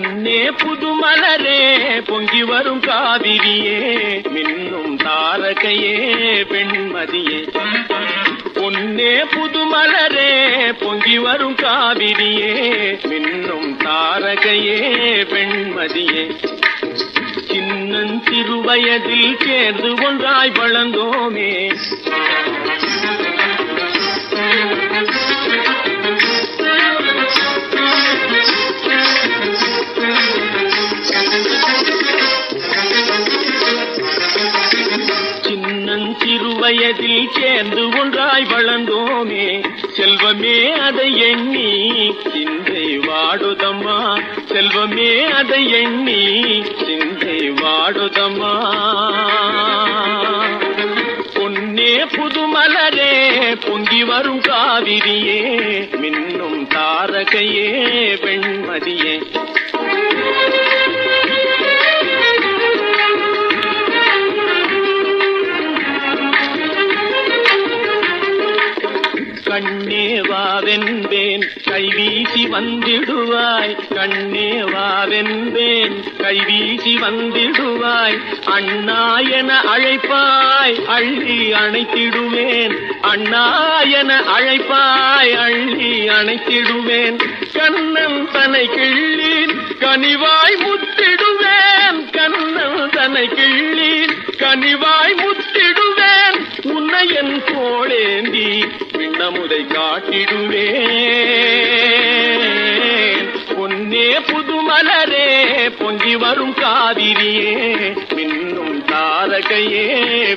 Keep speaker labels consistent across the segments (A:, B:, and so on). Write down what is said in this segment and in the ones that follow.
A: பொன்னே புதுமலரே பொங்கி வரும் காவிரியே மின்னும் தாரகையே பெண்மதியே. பொன்னே புதுமலரே பொங்கி வரும் காவிரியே மின்னும் தாரகையே பெண்மதியே. சின்னஞ்சிறு வயதில் சேர்ந்து ஒன்றாய் வளர்ந்தோமே, சின்னஞ்சிறு வயதில் சேர்ந்து ஒன்றாய் வளர்ந்தோமே. செல்வமே அதை எண்ணி சிந்தை வாடுதம்மா, செல்வமே அதை எண்ணி சிந்தை வாடுதம்மா. பொன்னே புதுமலரே பொங்கி வரும் காவிரியே மின்னும் தாரகையே பெண்மதியே. கண்ணே வாவென்பேன் கைவீசி வந்திடுவாய், கண்ணே வாவென்பேன் கைவீசி வந்திடுவாய். அண்ணா என அழைப்பாய் அள்ளி அணைத்திடுவேன், அண்ணா என அழைப்பாய் அள்ளி அணைத்திடுவேன். கண்ணன் தனை கிள்ளி கனிவாய் முத்திடுவேன், கண்ணன் தனை கிள்ளி கனிவாய் முத்திடுவேன். உன்னை என் தோளேந்தி விண்ணமுதை காட்டிடுவேன். பொன்னே புதுமலரே பொங்கி வரும் காவிரியே மின்னும் தாரகையே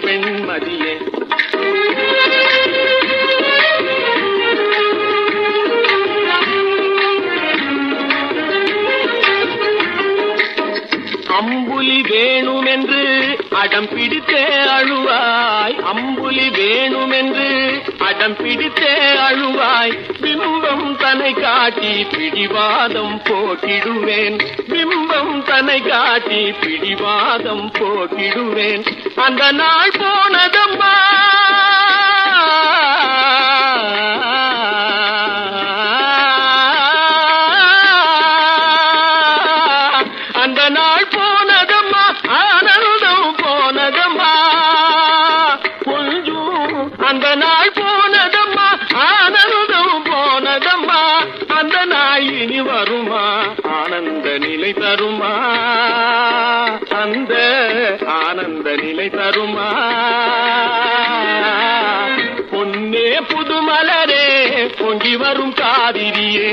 A: பெண்மதியே. அம்புலி வேணுமென்று அடம் பிடித்தே அழுவாய், அம்புலி வேணுமென்று அடம் பிடித்தே அழுவாய். பிம்பம் தன்னை காட்டி பிடிவாதம் போக்கிடுவேன், பிம்பம் தன்னை காட்டி பிடிவாதம் போக்கிடுவேன். அந்த நாள் போனதம்மா, அந்த நாள் போனதம்மா, ஆனந்தம் போனதம்மா. கொஞ்சம் அந்த நாள் போனதம்மா, ஆனந்தம் போனதம்மா. அந்த நாள் இனி வருமா, ஆனந்த நிலை தருமா, அந்த ஆனந்த நிலை தருமா. பொன்னே புதுமலரே பொங்கி வரும் காவிரியே